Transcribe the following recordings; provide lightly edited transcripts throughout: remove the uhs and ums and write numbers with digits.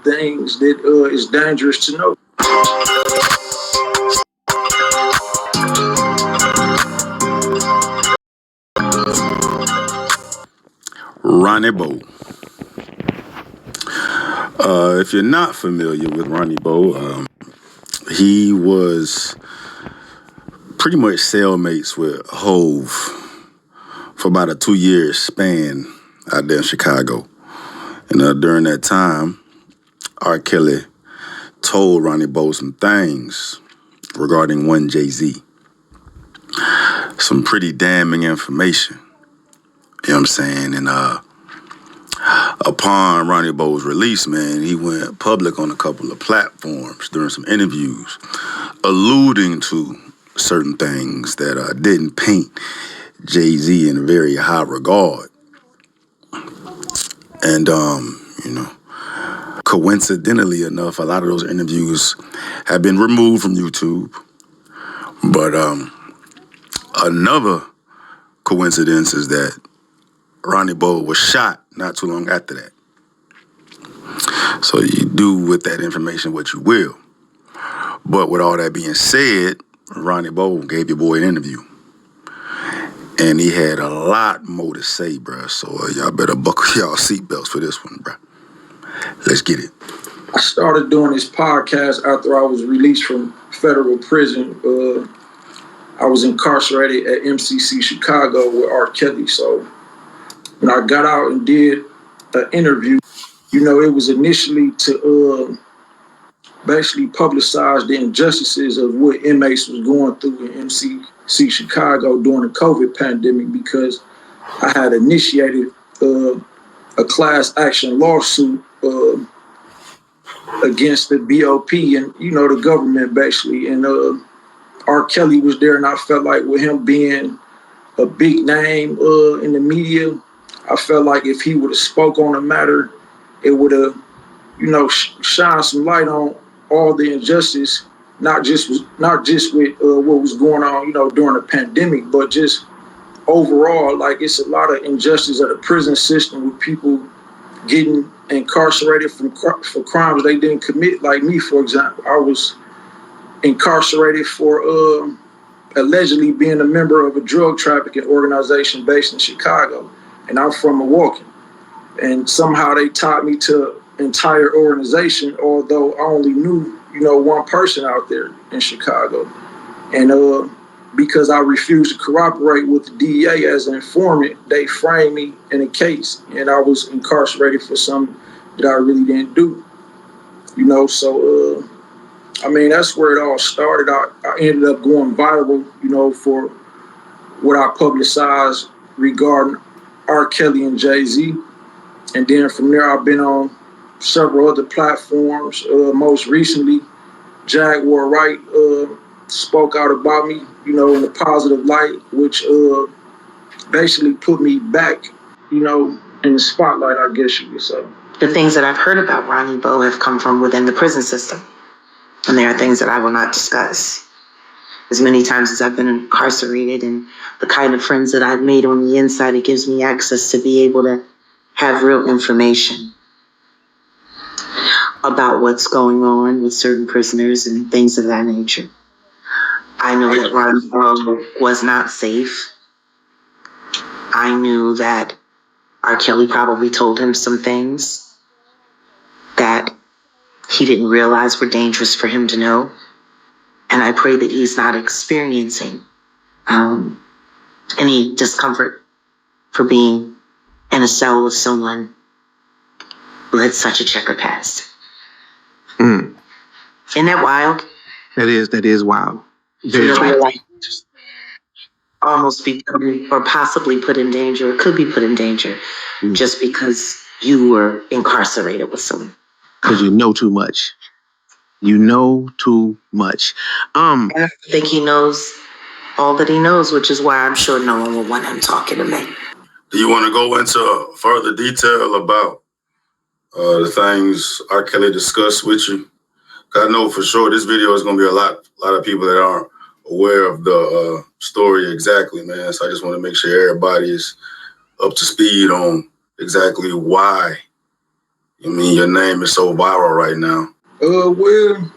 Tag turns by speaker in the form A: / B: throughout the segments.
A: things that is dangerous to know.
B: Ronnie Bo. If you're not familiar with Ronnie Bo, he was pretty much cellmates with Hove for about a 2-year span out there in Chicago. And during that time, RKelly told Ronnie Bo some things regarding one Jay-Z. Some pretty damning information. You know what I'm saying? And upon Ronnie Bo's release, man, he went public on a couple of platforms during some interviews, alluding to certain things that didn't paint Jay-Z in a very high regard. And, coincidentally enough, a lot of those interviews have been removed from YouTube. But another coincidence is that Ronnie Bo was shot not too long after that. So you do with that information what you will. But with all that being said, Ronnie Bo gave your boy an interview. And he had a lot more to say, bruh. So y'all better buckle y'all seatbelts for this one, bruh. Let's get it.
A: I started doing this podcast after I was released from federal prison. I was incarcerated at MCC Chicago with RKelly. So when I got out and did an interview, it was initially to basically publicize the injustices of what inmates was going through in MCC Chicago during the COVID pandemic, because I had initiated a class action lawsuit against the BOP and, the government basically. And RKelly was there, and I felt like with him being a big name in the media, I felt like if he would have spoke on the matter, it would have, shined some light on all the injustice, not just with what was going on, during the pandemic, but just overall. Like, it's a lot of injustice of the prison system with people getting incarcerated for crimes they didn't commit. Like me, for example, I was incarcerated for allegedly being a member of a drug trafficking organization based in Chicago, and I'm from Milwaukee. And somehow they tied me to an entire organization, although I only knew, one person out there in Chicago. And because I refused to cooperate with the DEA as an informant, they framed me in a case, and I was incarcerated for something that I really didn't do. So that's where it all started. I ended up going viral, for what I publicized regarding RKelly and Jay-Z. And then from there, I've been on several other platforms. Most recently, Jaguar Wright spoke out about me, in a positive light, which basically put me back, in the spotlight, I guess you could say.
C: The things that I've heard about Ronnie Bo have come from within the prison system. And there are things that I will not discuss. As many times as I've been incarcerated, and the kind of friends that I've made on the inside, it gives me access to be able to have real information about what's going on with certain prisoners and things of that nature. I knew that Ronnie Bo was not safe. I knew that RKelly probably told him some things that he didn't realize were dangerous for him to know. And I pray that he's not experiencing any discomfort for being in a cell with someone who had such a checkered past. Isn't that wild?
D: That is wild.
C: Like almost be or possibly put in danger, or could be put in danger, just because you were incarcerated with someone.
D: Because you know too much. You know too much.
C: I don't think he knows all that he knows, which is why I'm sure no one will want him talking to me.
B: Do you want to go into further detail about the things RKelly discussed with you? Because I know for sure this video is going to be a lot of people that aren't aware of the story exactly, man. So I just want to make sure everybody is up to speed on exactly why, I mean, your name is so viral right now.
A: Well,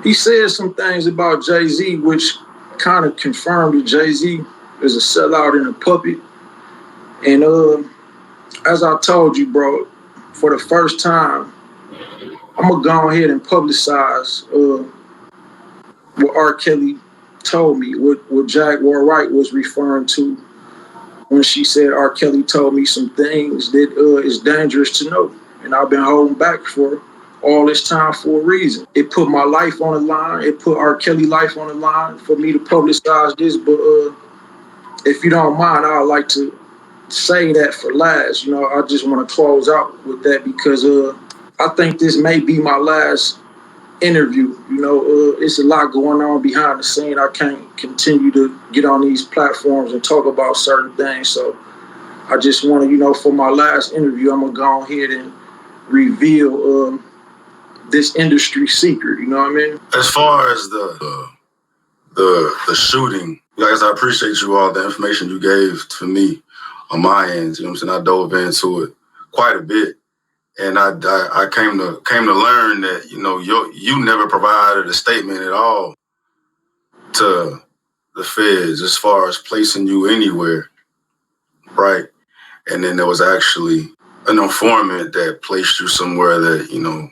A: he said some things about Jay-Z, which kind of confirmed that Jay-Z is a sellout and a puppet. And as I told you, bro, for the first time, I'm gonna go ahead and publicize what R. Kelly told me, what Jaguar Wright was referring to when she said R. Kelly told me some things that is dangerous to know. And I've been holding back for all this time for a reason. It put my life on the line. It put R. Kelly life on the line for me to publicize this. But if you don't mind, I'd like to say that for last. You know, I just want to close out with that because I think this may be my last interview. You know, it's a lot going on behind the scene. I can't continue to get on these platforms and talk about certain things. So I just want to, you know, for my last interview, I'm going to go ahead and reveal this industry secret. You know what I mean?
B: As far as the shooting, guys, I appreciate you all the information you gave to me on my end. You know what I'm saying? I dove into it quite a bit. And I came to learn that, you know, you never provided a statement at all to the feds as far as placing you anywhere, right? And then there was actually an informant that placed you somewhere that, you know,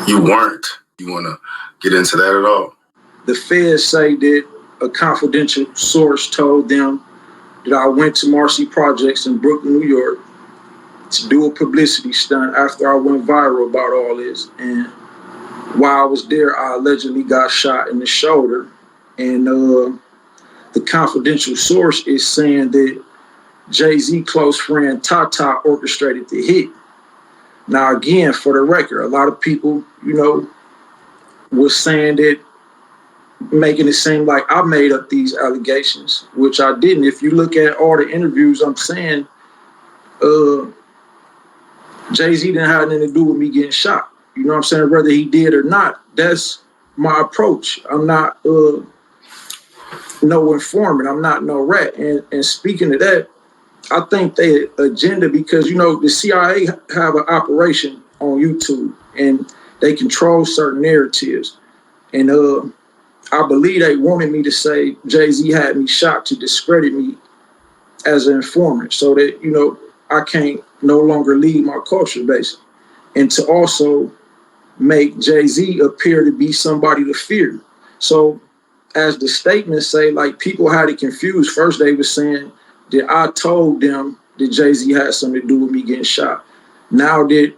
B: you weren't. You want to get into that at all?
A: The feds say that a confidential source told them that I went to Marcy Projects in Brooklyn, New York, to do a publicity stunt after I went viral about all this. And while I was there, I allegedly got shot in the shoulder. And the confidential source is saying that Jay-Z close friend Tata orchestrated the hit. Now, again, for the record, a lot of people, you know, was saying that, making it seem like I made up these allegations, which I didn't. If you look at all the interviews, I'm saying Jay-Z didn't have anything to do with me getting shot. You know what I'm saying? Whether he did or not, that's my approach. I'm not no informant. I'm not no rat. And speaking of that, I think they agenda, because, you know, the CIA have an operation on YouTube and they control certain narratives. And I believe they wanted me to say Jay-Z had me shot to discredit me as an informant so that, you know, I can't no longer lead my culture, basically. And to also make Jay-Z appear to be somebody to fear. So as the statements say, like, people had it confused. First, they were saying that I told them that Jay-Z had something to do with me getting shot. Now that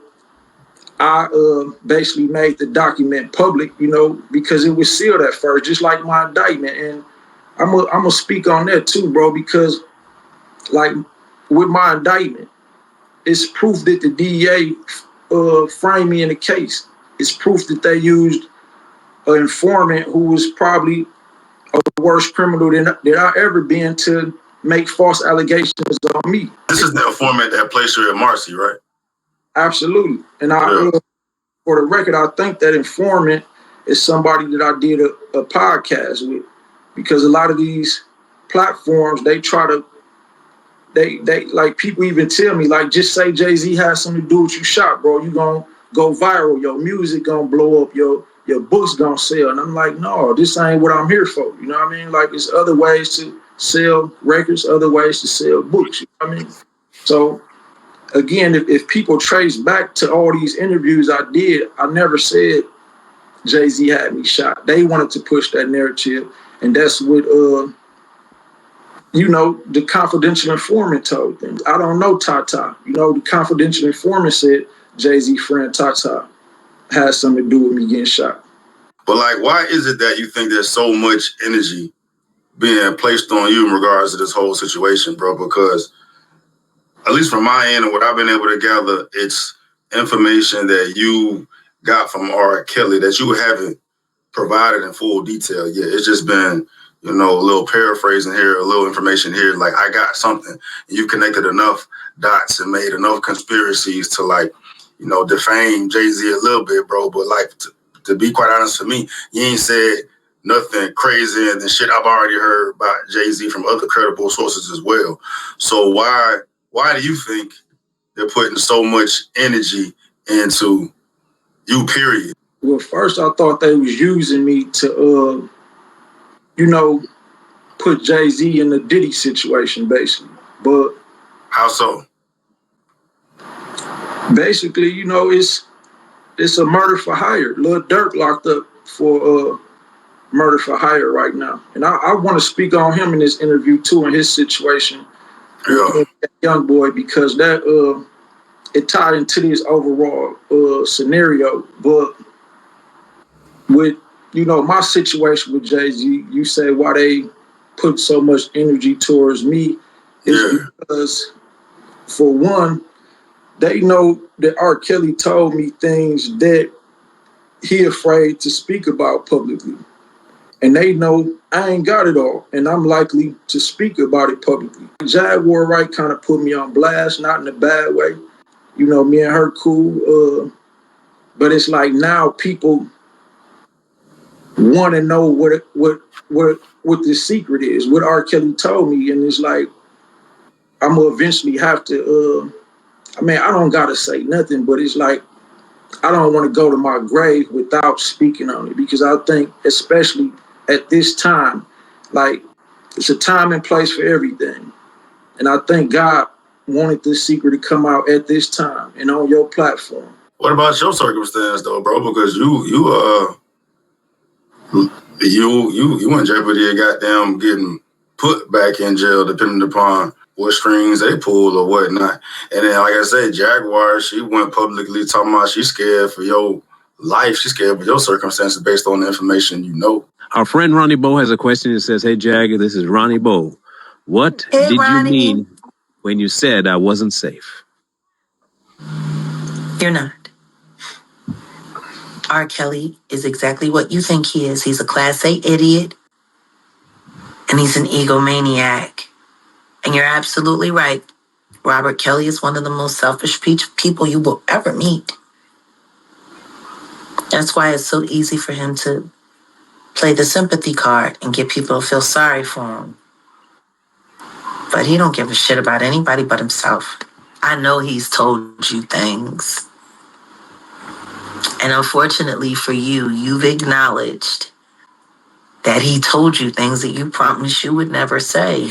A: I basically made the document public, you know, because it was sealed at first, just like my indictment. And I'm gonna speak on that too, bro, because, like, with my indictment, it's proof that the DEA framed me in the case. It's proof that they used an informant who was probably a worse criminal than I ever been to make false allegations on me.
B: This is the informant that placed you at Marcy, right?
A: Absolutely. And for the record, I think that informant is somebody that I did a podcast with, because a lot of these platforms, they try to, they like, people even tell me, like, just say Jay-Z has something to do with you shot, bro. You gonna go viral. Your music gonna blow up. Your books gonna sell. And I'm like, no, this ain't what I'm here for. You know what I mean? Like, it's other ways to sell records, other ways to sell books. You know what I mean? So again, if people trace back to all these interviews I did, I never said Jay-Z had me shot. They wanted to push that narrative, and that's what you know, the confidential informant told them. I don't know Tata. You know, the confidential informant said Jay-Z friend Tata has something to do with me getting shot.
B: But, like, why is it that you think there's so much energy being placed on you in regards to this whole situation, bro? Because, at least from my end and what I've been able to gather, it's information that you got from R. Kelly that you haven't provided in full detail yet. It's just been, you know, a little paraphrasing here, a little information here. Like, I got something. And you connected enough dots and made enough conspiracies to, like, you know, defame Jay-Z a little bit, bro. But, like, to be quite honest, for me, you ain't said nothing crazy and the shit I've already heard about Jay-Z from other credible sources as well. So why do you think they're putting so much energy into you, period?
A: Well, first I thought they was using me to, put Jay-Z in the Diddy situation, basically. But
B: how so?
A: Basically, it's a murder for hire. Lil Durk locked up for murder for hire right now, and I want to speak on him in this interview too, in his situation, with that young boy, because that it tied into this overall scenario. But with my situation with Jay-Z, you say why they put so much energy towards me is because, for one, they know that RKelly told me things that he afraid to speak about publicly. And they know I ain't got it all, and I'm likely to speak about it publicly. Jaguar Wright kind of put me on blast, not in a bad way. Me and her cool. But it's like now people want to know what the secret is, what RKelly told me, and it's like I'm gonna eventually have to. I don't gotta say nothing, but it's like I don't want to go to my grave without speaking on it, because I think, especially at this time, like, it's a time and place for everything. And I think God wanted this secret to come out at this time and on your platform.
B: What about your circumstance though, bro? Because you in jeopardy of goddamn getting put back in jail, depending upon what strings they pull or whatnot. And then, like I said, Jaguar, she went publicly talking about she's scared for your life. She's scared for your circumstances based on the information you know.
E: Our friend Ronnie Bo has a question that says, "Hey, Jag, this is Ronnie Bo. What did
C: Ronnie.
E: you mean when you said I wasn't safe?"
C: You're not. RKelly is exactly what you think he is. He's a Class A idiot, and he's an egomaniac. And you're absolutely right. Robert Kelly is one of the most selfish people you will ever meet. That's why it's so easy for him to play the sympathy card and get people to feel sorry for him. But he don't give a shit about anybody but himself. I know he's told you things. And unfortunately for you, you've acknowledged that he told you things that you promised you would never say.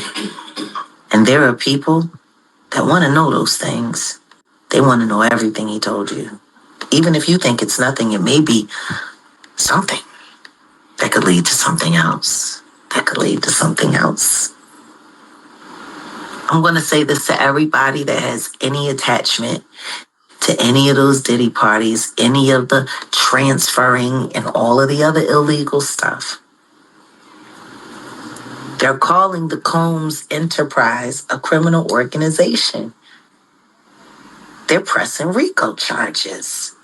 C: And there are people that want to know those things. They want to know everything he told you. Even if you think it's nothing, it may be something that could lead to something else. That could lead to something else. I'm going to say this to everybody that has any attachment to any of those Diddy parties, any of the transferring and all of the other illegal stuff. They're calling the Combs Enterprise a criminal organization. They're pressing RICO charges.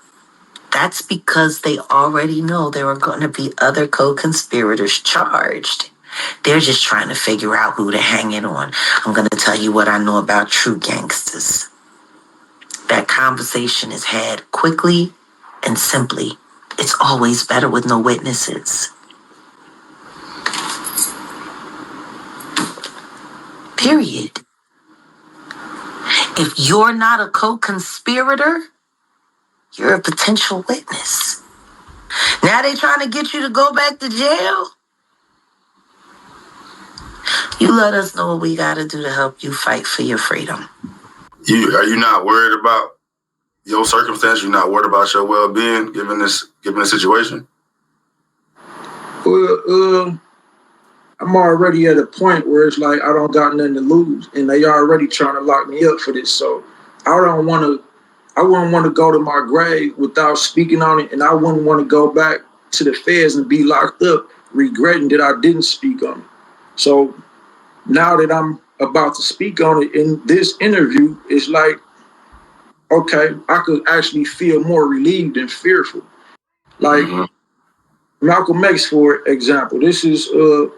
C: That's because they already know there are going to be other co-conspirators charged. They're just trying to figure out who to hang it on. I'm going to tell you what I know about true gangsters. That conversation is had quickly and simply. It's always better with no witnesses. Period. If you're not a co-conspirator, you're a potential witness. Now they trying to get you to go back to jail? You let us know what we got to do to help you fight for your freedom.
B: Are you not worried about your circumstance? You're not worried about your well-being given this situation?
A: Well, I'm already at a point where it's like I don't got nothing to lose, and they already trying to lock me up for this. So I wouldn't want to go to my grave without speaking on it, and I wouldn't want to go back to the feds and be locked up regretting that I didn't speak on it. So now that I'm about to speak on it in this interview, it's like, okay, I could actually feel more relieved and fearful. Like, Malcolm X, for example, this is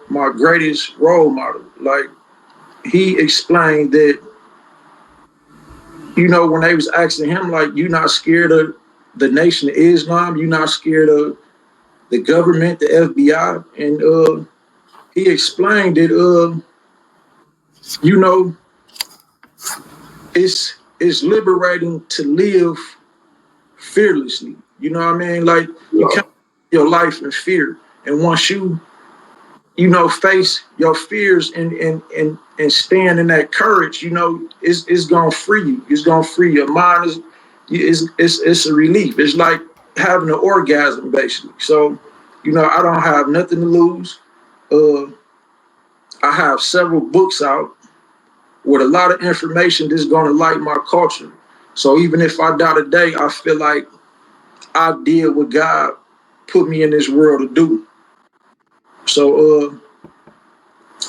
A: my greatest role model. Like, he explained that, when they was asking him, like, you're not scared of the Nation of Islam, you're not scared of the government, the FBI, and he explained that, it's liberating to live fearlessly. You know what I mean? Like you can't live your life in fear. And once you face your fears and stand in that courage, it's gonna free you. It's gonna free your mind. It's a relief. It's like having an orgasm, basically. So, I don't have nothing to lose. I have several books out with a lot of information that's gonna light my culture. So even if I die today, I feel like I did what God put me in this world to do. So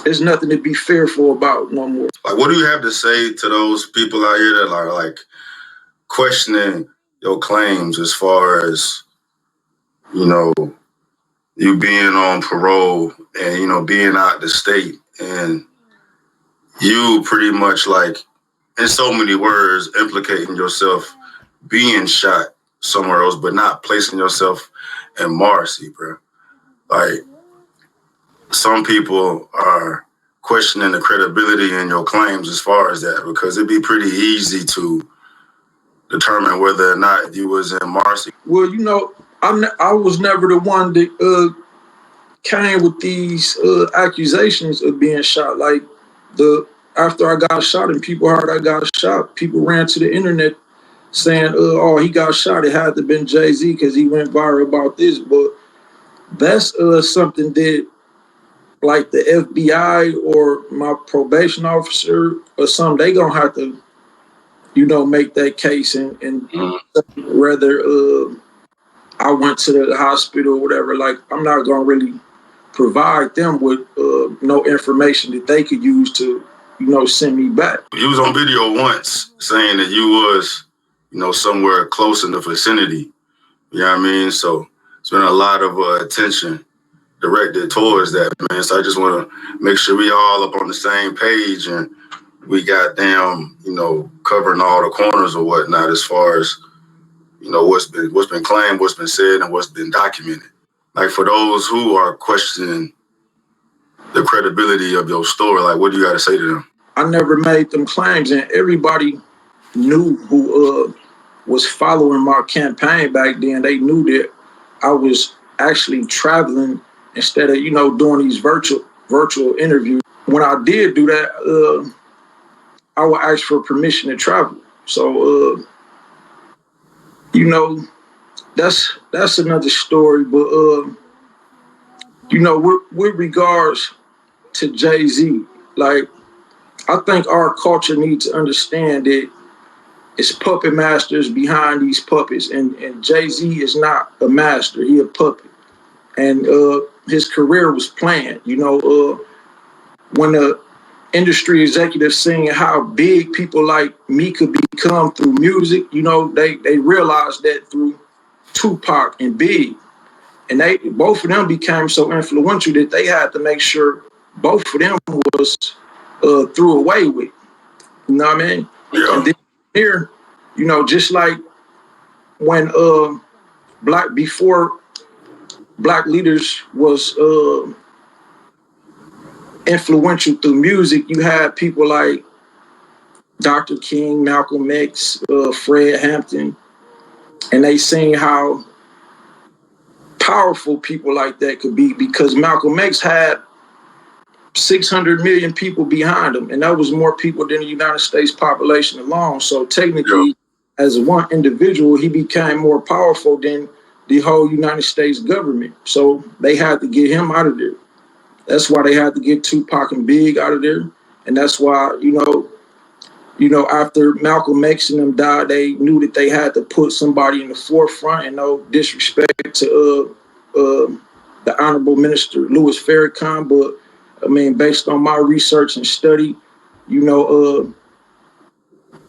A: there's nothing to be fearful about no more.
B: Like, what do you have to say to those people out here that are like questioning your claims as far as, you being on parole and, being out the state and you pretty much like, in so many words, implicating yourself being shot somewhere else, but not placing yourself in Marcy, bro. Like, some people are questioning the credibility in your claims as far as that, because it'd be pretty easy to determine whether or not you was in Marcy.
A: Well, I was never the one that came with these accusations of being shot. Like after I got shot and people heard I got shot, people ran to the internet saying, "Oh, he got shot. It had to have been Jay-Z because he went viral about this." But that's something that, like, the FBI or my probation officer or something, they gonna have to, make that case and whether I went to the hospital or whatever. Like, I'm not gonna really provide them with no information that they could use to, send me back.
B: You was on video once saying that you was, somewhere close in the vicinity. You know what I mean? So it's been a lot of attention directed towards that, man. So I just want to make sure we all up on the same page and we got covering all the corners or whatnot as far as, what's been claimed, what's been said, and what's been documented. Like, for those who are questioning the credibility of your story, like, what do you got to say to them?
A: I never made them claims, and everybody knew who was following my campaign back then. They knew that I was actually traveling instead of, doing these virtual interviews. When I did do that, I would ask for permission to travel. So, that's another story. But, with regards to Jay-Z, like, I think our culture needs to understand that it's puppet masters behind these puppets. And Jay-Z is not a master, he a puppet. And his career was planned. When the industry executives seeing how big people like me could become through music, they realized that through Tupac and Big. And both of them became so influential that they had to make sure both of them was threw away with. You know what I mean?
B: Yeah.
A: And then here, just like when before black leaders was influential through music, you had people like Dr. King, Malcolm X, Fred Hampton, and they seen how powerful people like that could be, because Malcolm X had 600 million people behind him, and that was more people than the United States population alone. So technically, as one individual, he became more powerful than the whole United States government. So they had to get him out of there. That's why they had to get Tupac and Big out of there. And that's why, after Malcolm X and them died, they knew that they had to put somebody in the forefront. And no disrespect to the Honorable Minister Louis Farrakhan, but I mean, based on my research and study,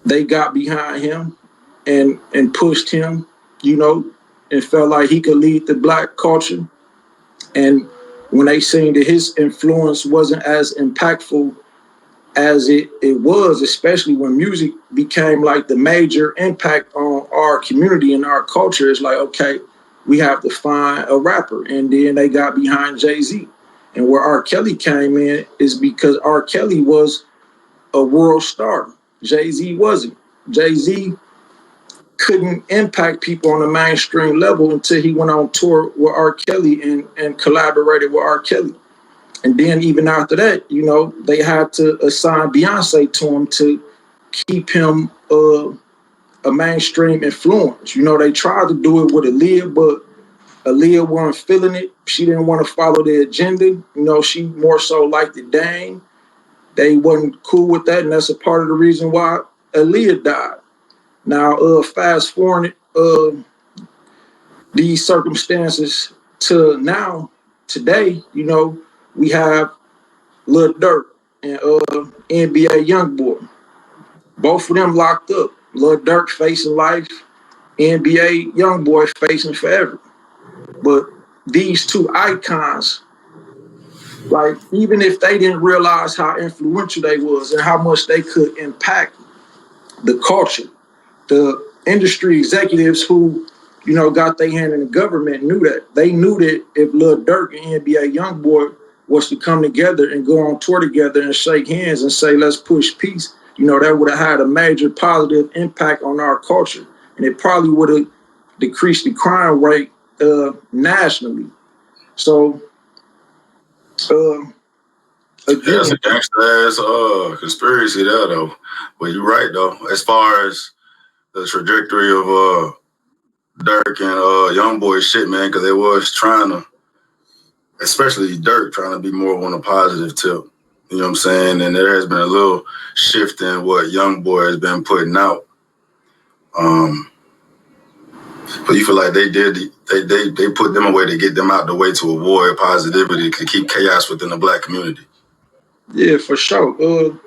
A: they got behind him and pushed him, and felt like he could lead the black culture. And when they seen that his influence wasn't as impactful as it was, especially when music became like the major impact on our community and our culture, it's like, okay, we have to find a rapper. And then they got behind Jay-Z. And where RKelly came in is because RKelly was a world star. Jay-Z wasn't. Jay-Z couldn't impact people on the mainstream level until he went on tour with R. Kelly and collaborated with R. Kelly. And then even after that, you know, they had to assign Beyonce to him to keep him a mainstream influence. You know, they tried to do it with Aaliyah, but Aaliyah wasn't feeling it. She didn't want to follow the agenda. You know, she more so liked the Dame. They wasn't cool with that, and that's a part of the reason why Aaliyah died. Now, fast forward these circumstances to now, today, you know, we have Lil Durk and NBA YoungBoy. Both of them locked up. Lil Durk facing life, NBA YoungBoy facing forever. But these two icons, like, even if they didn't realize how influential they was and how much they could impact the culture, the industry executives who, you know, got their hand in the government knew that. They knew that if Lil Durk and NBA YoungBoy was to come together and go on tour together and shake hands and say, let's push peace, you know, that would have had a major positive impact on our culture. And it probably would have decreased the crime rate nationally. So, again,
B: that's a gangster ass conspiracy there, though. But you're right, though. As far as the trajectory of Dirk and YoungBoy shit, man, because they was trying to, especially Dirk, trying to be more on a positive tip. You know what I'm saying? And there has been a little shift in what YoungBoy has been putting out. But you feel like they put them away to get them out the way to avoid positivity, to keep chaos within the black community.
A: Yeah, for sure. You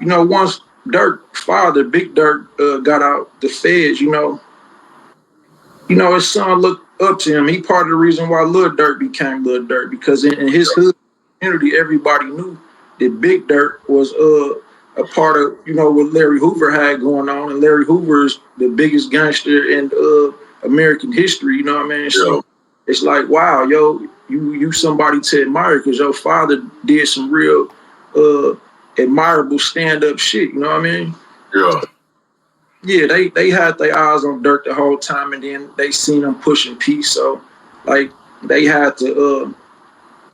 A: know, once Dirk's father, Big Dirk, got out the feds, you know, his son looked up to him. He part of the reason why Lil Durk became Lil Durk, because in his hood community, everybody knew that Big Dirk was a part of, you know, what Larry Hoover had going on, and Larry Hoover is the biggest gangster in American history. You know what I mean? Yeah. So it's like, wow, yo, you somebody to admire, because your father did some real admirable stand-up shit. You know what I mean?
B: Yeah.
A: Yeah, they had their eyes on Dirk the whole time, and then they seen him pushing peace. So, like, they had to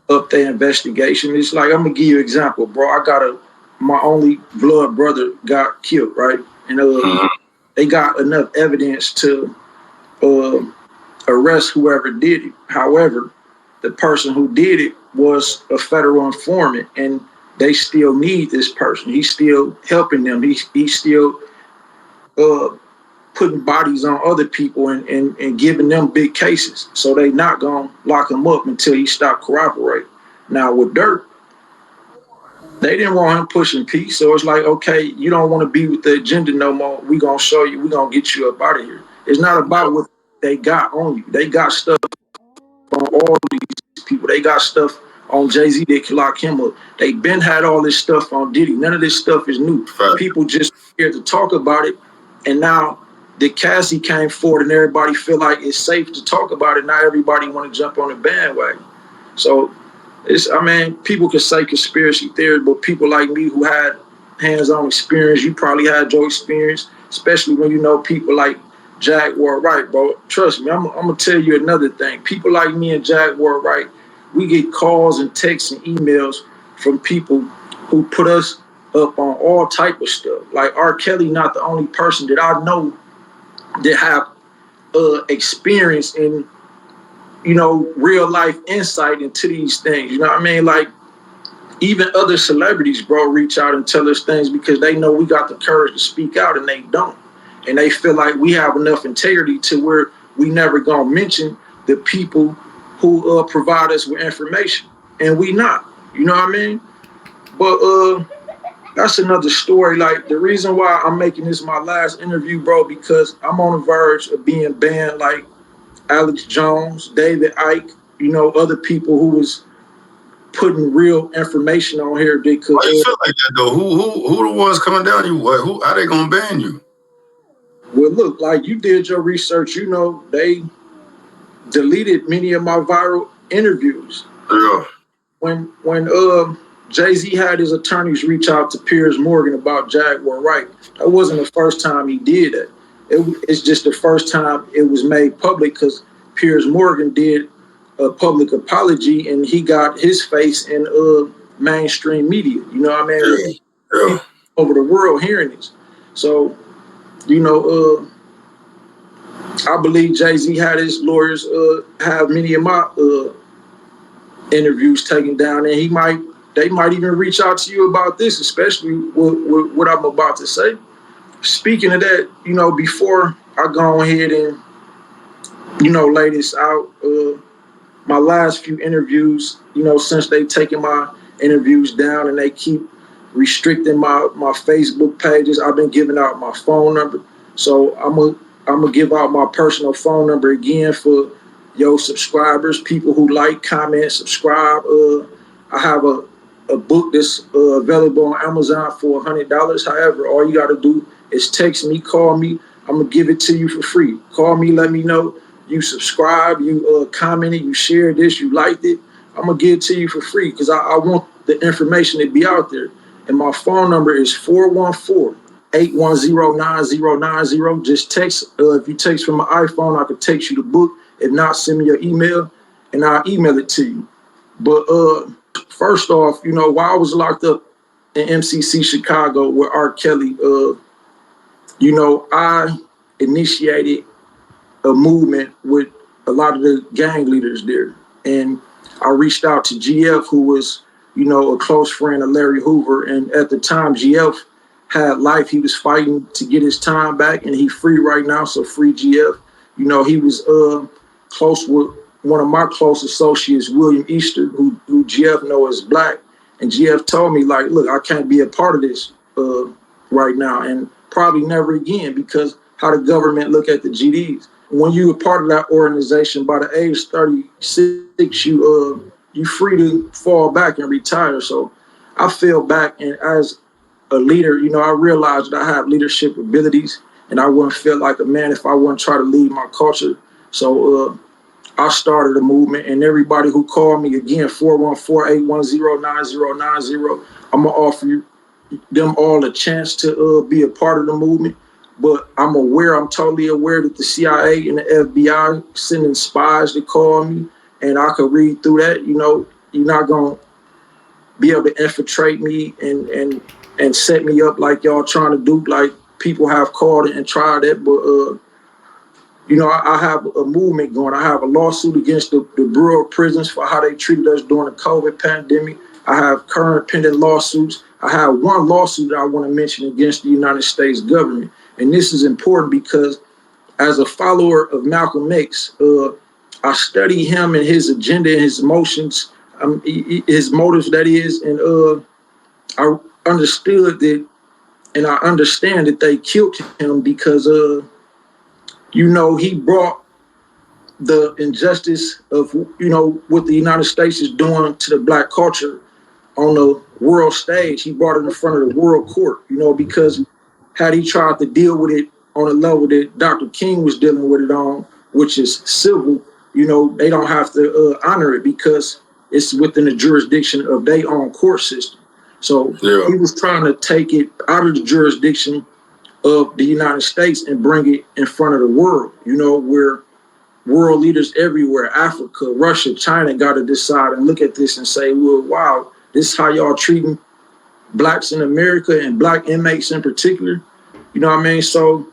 A: up their investigation. It's like, I'm gonna give you an example, bro. I got my only blood brother got killed, right? And they got enough evidence to arrest whoever did it. However, the person who did it was a federal informant, and they still need this person. He's still helping them. He's still putting bodies on other people and giving them big cases. So they not gonna lock him up until he stop cooperating. Now with Dirk, they didn't want him pushing peace. So it's like, okay, you don't want to be with the agenda no more. We gonna show you, we gonna get you up out of here. It's not about what they got on you. They got stuff on all these people. They got stuff on Jay-Z that can lock him up. They been had all this stuff on Diddy. None of this stuff is new. People just scared to talk about it. And now that Cassie came forward and everybody feel like it's safe to talk about it, now everybody want to jump on the bandwagon. So people can say conspiracy theory, but people like me who had hands-on experience, you probably had your experience, especially when you know people like Jaguar Wright, bro. Trust me, I'm gonna tell you another thing. People like me and Jaguar Wright, we get calls and texts and emails from people who put us up on all type of stuff. Like RKelly, not the only person that I know that have experience in, you know, real life insight into these things. You know what I mean? Like, even other celebrities, bro, reach out and tell us things because they know we got the courage to speak out, and they don't. And they feel like we have enough integrity to where we never gonna mention the people who provide us with information, and we not. You know what I mean? But that's another story. Like, the reason why I'm making this my last interview, bro, because I'm on the verge of being banned, like Alex Jones, David Icke, you know, other people who was putting real information on here. They could. Why
B: you feel like that though? Who the ones coming down you? Who are they gonna ban you?
A: Well, look, like, you did your research. You know, they deleted many of my viral interviews.
B: Yeah.
A: When Jay-Z had his attorneys reach out to Piers Morgan about Jaguar Wright. That wasn't the first time he did that. It's just the first time it was made public because Piers Morgan did a public apology and he got his face in mainstream media. You know what I mean? With people over the world hearing this. So, you know, I believe Jay-Z had his lawyers have many of my interviews taken down, and they might even reach out to you about this, especially with what I'm about to say. Speaking of that, you know, before I go ahead and, you know, lay this out, my last few interviews, you know, since they've taken my interviews down and they keep restricting my Facebook pages, I've been giving out my phone number. So I'm gonna give out my personal phone number again for your subscribers, people who like, comment, subscribe. I have a book that's available on Amazon for $100. However, all you got to do is text me, call me. I'm gonna give it to you for free. Call me, let me know you subscribe, you commented, you shared this, you liked it. I'm gonna give it to you for free because I want the information to be out there. And my phone number is 414-810-9090. Just text. If you text from my iPhone, I could text you the book. If not, send me your email and I'll email it to you. But first off, you know, while I was locked up in MCC Chicago with RKelly, you know, I initiated a movement with a lot of the gang leaders there. And I reached out to GF, who was, you know, a close friend of Larry Hoover. And at the time, GF had life. He was fighting to get his time back, and he free right now, so free GF. You know, he was close with one of my close associates, William Easter, who GF know is black. And GF told me, like, look, I can't be a part of this right now, and probably never again, because how the government look at the GDs. When you were part of that organization, by the age 36, you free to fall back and retire. So I fell back, and as a leader, you know, I realized that I have leadership abilities, and I wouldn't feel like a man if I wouldn't try to lead my culture. So I started a movement, and everybody who called me, again, 414-810-9090, I'm gonna offer them all a chance to be a part of the movement. But I'm totally aware that the CIA and the FBI sending spies to call me, and I could read through that. You know, you're not gonna be able to infiltrate me and set me up like y'all trying to do, like people have called it and tried it. But you know, I have a movement going. I have a lawsuit against the Bureau of Prisons for how they treated us during the COVID pandemic. I have current pending lawsuits. I have one lawsuit that I want to mention against the United States government. And this is important because as a follower of Malcolm X, I study him and his agenda and his emotions, his motives, that is. And I understood that, and I understand that they killed him because, you know, he brought the injustice of, you know, what the United States is doing to the black culture on the world stage. He brought it in front of the world court, you know, because had he tried to deal with it on a level that Dr. King was dealing with it on, which is civil, you know, they don't have to honor it because it's within the jurisdiction of their own court system. So he was trying to take it out of the jurisdiction of the United States and bring it in front of the world, you know, where world leaders everywhere, Africa, Russia, China, got to decide and look at this and say, well, wow, this is how y'all treating blacks in America and black inmates in particular. You know what I mean? So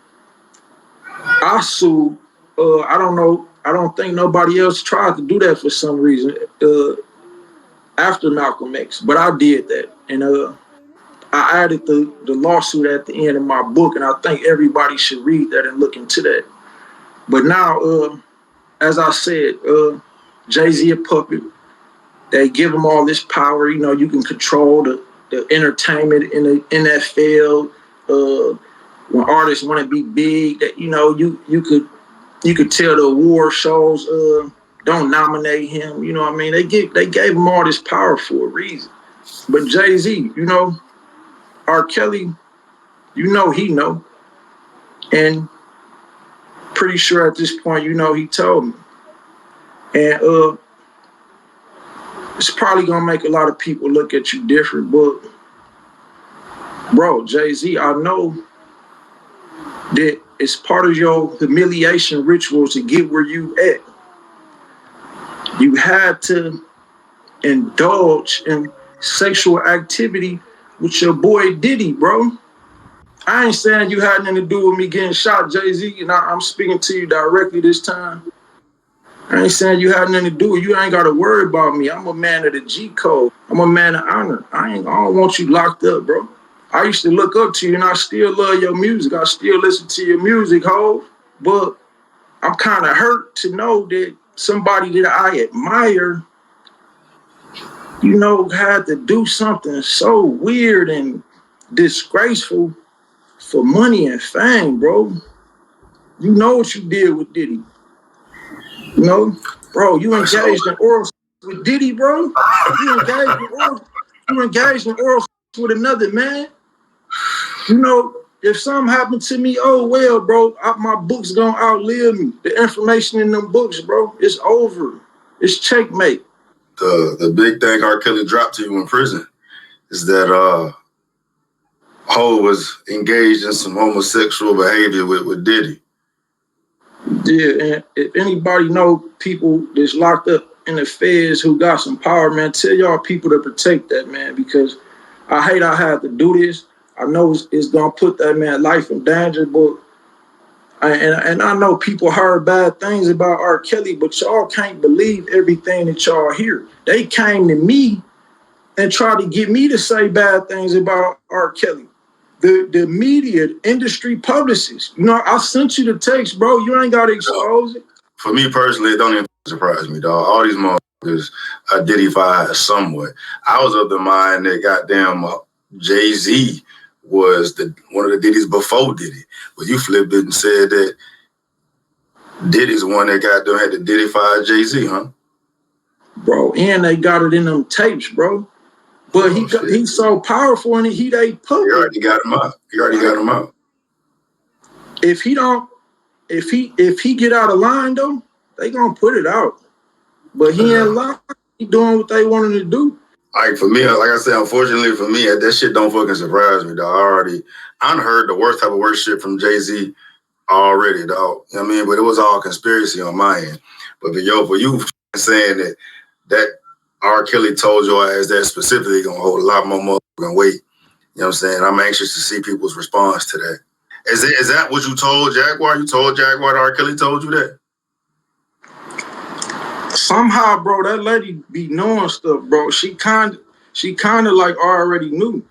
A: I sued. I don't know. I don't think nobody else tried to do that for some reason after Malcolm X, but I did that. And I added the lawsuit at the end of my book, and I think everybody should read that and look into that. But now, as I said, Jay-Z a puppet. They give him all this power. You know, you can control the entertainment in the NFL. When artists want to be big, that, you know, you could tell the award shows don't nominate him. You know what I mean? They gave him all this power for a reason. But Jay-Z, you know, RKelly, you know he know. And pretty sure at this point, you know, he told me. And it's probably gonna make a lot of people look at you different, but bro, Jay-Z, I know that it's part of your humiliation ritual to get where you at. You had to indulge in sexual activity with your boy Diddy, bro. I ain't saying you had nothing to do with me getting shot, Jay-Z, and I'm speaking to you directly this time. I ain't saying you had nothing to do with it. You ain't got to worry about me. I'm a man of the G code. I'm a man of honor. I don't want you locked up, bro. I used to look up to you, and I still love your music. I still listen to your music, ho. But I'm kind of hurt to know that somebody that I admire, had to do something so weird and disgraceful for money and fame, bro. You know what you did with Diddy. Bro, you engaged in oral with Diddy, bro. You engaged in oral with another man. If something happened to me, oh well, bro, my book's gonna outlive me. The information in them books, bro, it's over. It's checkmate.
B: The big thing R. Kelly dropped to you in prison is that Ho was engaged in some homosexual behavior with Diddy.
A: Yeah, and if anybody know people that's locked up in the feds who got some power, man, tell y'all people to protect that, man, because I hate I have to do this. I know it's gonna put that man's life in danger, but and I know people heard bad things about R. Kelly, but y'all can't believe everything that y'all hear. They came to me and tried to get me to say bad things about R. Kelly. The media, industry publicists. I sent you the text, bro. You ain't got to expose it.
B: For me personally, it don't even surprise me, dog. All these motherfuckers identify somewhat. I was of the mind that goddamn Jay-Z was one of the Diddy's before Diddy. But you flipped it and said that Diddy's the one that goddamn had to Diddyfy Jay-Z, huh?
A: Bro, and they got it in them tapes, bro. But he's so powerful in it, they put it.
B: You already got him out.
A: If he get out of line though, they gonna put it out. But he ain't lying. He doing what they wanted to do.
B: Like for me, like I said, unfortunately for me, that shit don't fucking surprise me, dog. I heard the worst type of worst shit from Jay-Z already, dog. You know what I mean? But it was all conspiracy on my end. But for you saying that R. Kelly told your ass that specifically gonna hold a lot more motherfucking weight. You know what I'm saying? I'm anxious to see people's response to that. Is that what you told Jaguar? You told Jaguar that R. Kelly told you that?
A: Somehow, bro, that lady be knowing stuff, bro. She kind of like already knew.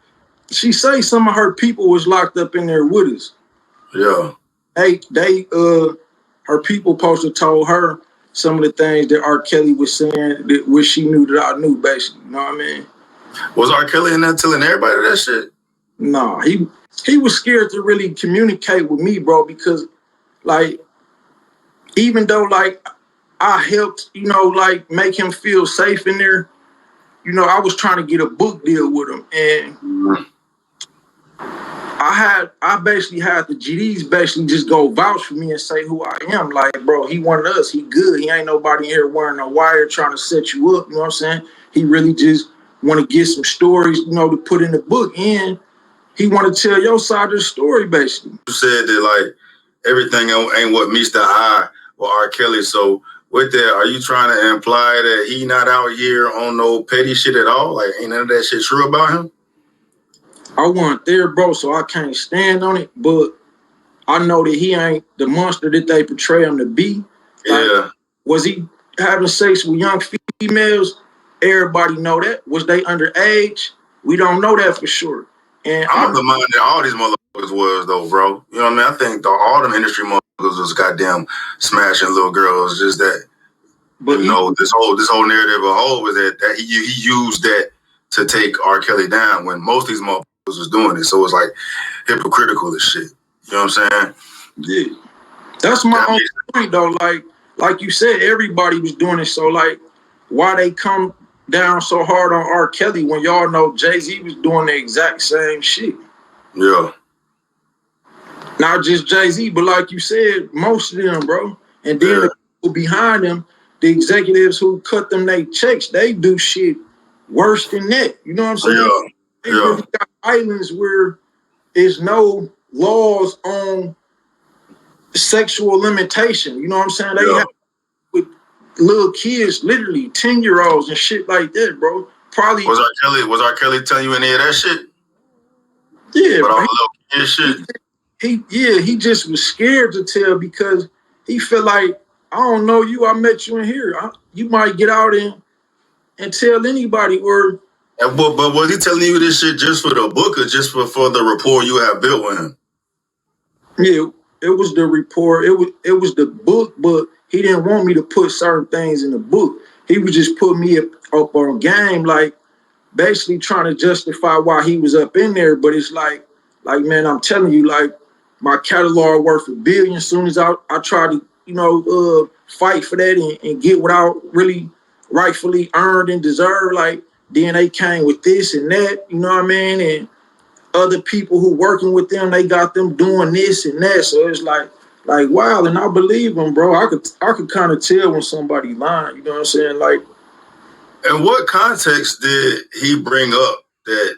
A: She say some of her people was locked up in there with us.
B: Yeah.
A: Her people supposed to told her some of the things that R. Kelly was saying, that which she knew that I knew, basically. You know what I mean?
B: Was R. Kelly in there telling everybody that shit?
A: No, he was scared to really communicate with me, bro, because, like, even though, like, I helped, make him feel safe in there, I was trying to get a book deal with him. And I basically had the GDs basically just go vouch for me and say who I am. Like, bro, he one of us. He good. He ain't nobody here wearing a wire trying to set you up. You know what I'm saying? He really just want to get some stories, to put in the book. And he want to tell your side of the story, basically.
B: You said that, like, everything ain't what meets the eye with R. Kelly. So with that, are you trying to imply that he not out here on no petty shit at all? Like, ain't none of that shit true about him?
A: I wasn't there, bro, so I can't stand on it. But I know that he ain't the monster that they portray him to be. Like,
B: yeah.
A: Was he having sex with young females? Everybody know that. Was they underage? We don't know that for sure. And
B: I'm of the mind that all these motherfuckers was, though, bro. You know what I mean? I think all them industry motherfuckers was goddamn smashing little girls. Just that, but this whole narrative of Ho was that he used that to take R. Kelly down when most of these motherfuckers was doing it. So it's like hypocritical as shit. You know what I'm saying?
A: Yeah. That's my own point, though. Like you said, everybody was doing it. So, like, why they come down so hard on R. Kelly when y'all know Jay-Z was doing the exact same shit?
B: Yeah.
A: Not just Jay-Z, but like you said, most of them, bro. And then the people behind them the executives who cut them they checks, they do shit worse than that. You know what I'm saying?
B: Yeah.
A: They really got islands where there's no laws on sexual limitation. You know what I'm saying? They have with little kids, literally 10-year-olds and shit like that, bro. Probably
B: Was R. Kelly telling you any of that shit?
A: yeah,
B: But all
A: bro.
B: the little kid shit.
A: He just was scared to tell because he felt like, I don't know you, I met you in here. You might get out and tell anybody or
B: But was he telling you this shit just for the book or just for the rapport you have built with him?
A: yeah, it was the report. It was the book, but he didn't want me to put certain things in the book. He would just put me up on game, like basically trying to justify why he was up in there. But it's like man, I'm telling you, like my catalog worth a billion. As soon as I try to, fight for that and get what I really rightfully earned and deserved, like then they came with this and that, you know what I mean? And other people who working with them, they got them doing this and that. So it's like wow, and I believe them, bro. I could kind of tell when somebody lying, you know what I'm saying? Like,
B: in what context did he bring up that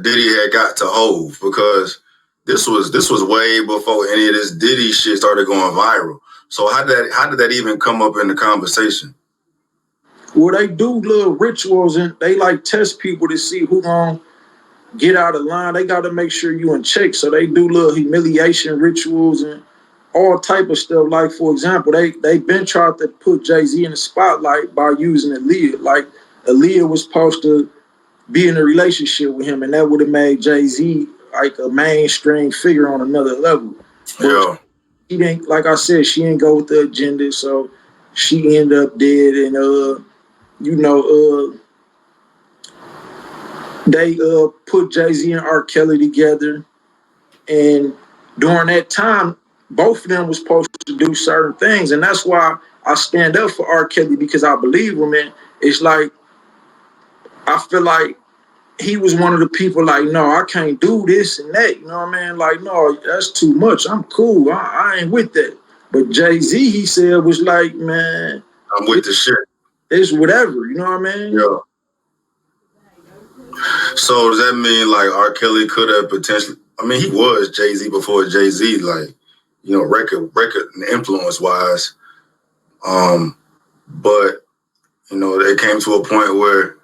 B: Diddy had got to Hove? Because this was way before any of this Diddy shit started going viral. So how did that even come up in the conversation?
A: well, they do little rituals and they like test people to see who gonna get out of line. They got to make sure you in check. So they do little humiliation rituals and all type of stuff. Like, for example, they been tried to put Jay-Z in the spotlight by using Aaliyah. Like, Aaliyah was supposed to be in a relationship with him, and that would have made Jay-Z like a mainstream figure on another level. But she didn't, like I said, she didn't go with the agenda, so she ended up dead. And they put Jay-Z and R. Kelly together, and during that time, both of them was supposed to do certain things, and that's why I stand up for R. Kelly, because I believe him. And it's like I feel like he was one of the people like, no, I can't do this and that. You know what I mean? Like, no, that's too much. I'm cool. I ain't with that. But Jay-Z, he said, was like, man,
B: I'm with the shit.
A: It's whatever. You know what I mean?
B: Yeah. So does that mean like R. Kelly could have potentially? I mean, he was Jay-Z before Jay-Z, like, record and influence wise. But it came to a point where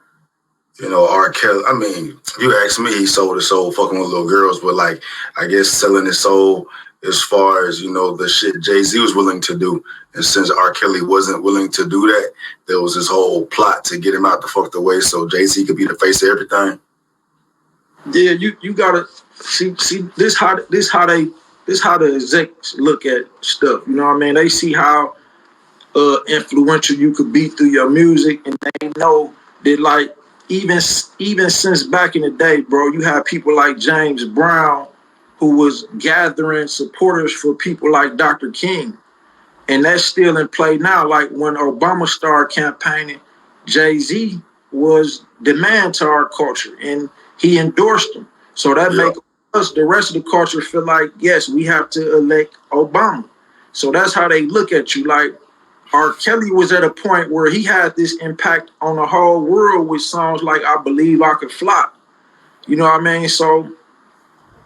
B: R. Kelly. I mean, if you ask me, he sold his soul fucking with little girls, but like, I guess selling his soul as far as the shit Jay-Z was willing to do. And since R. Kelly wasn't willing to do that, there was this whole plot to get him out the fucked away so Jay-Z could be the face of everything.
A: Yeah, you gotta see this how the execs look at stuff. You know what I mean? They see how influential you could be through your music, and they know that like even since back in the day, bro, you have people like James Brown who was gathering supporters for people like Dr. King. And that's still in play now. Like when Obama started campaigning, Jay-Z was the man to our culture and he endorsed him. So that makes us, the rest of the culture, feel like, yes, we have to elect Obama. So that's how they look at you. Like R. Kelly was at a point where he had this impact on the whole world with songs like I Believe I Could Fly. You know what I mean? So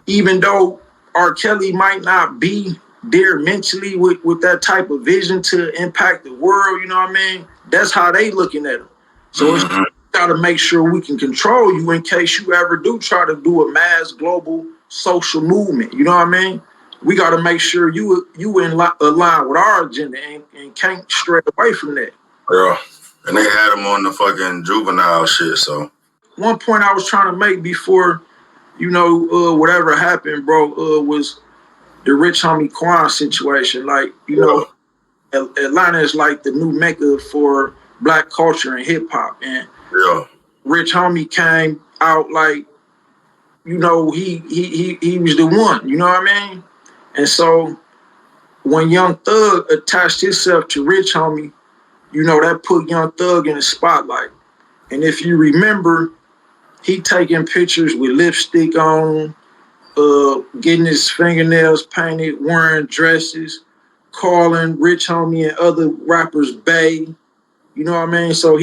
A: even though R. Kelly might not be there mentally with that type of vision to impact the world, you know what I mean? That's how they looking at him. So it's got to make sure we can control you in case you ever do try to do a mass global social movement. You know what I mean? We got to make sure you in line with our agenda and can't stray away from that.
B: Yeah. And they had him on the fucking juvenile shit, so.
A: One point I was trying to make before, whatever happened, bro, was the Rich Homie Quan situation. Like, Atlanta is like the new mecca for black culture and hip hop. And Rich Homie came out like, he was the one, you know what I mean? And so when Young Thug attached himself to Rich Homie, that put Young Thug in the spotlight. And if you remember, he taking pictures with lipstick on, getting his fingernails painted, wearing dresses, calling Rich Homie and other rappers Bay. You know what I mean? So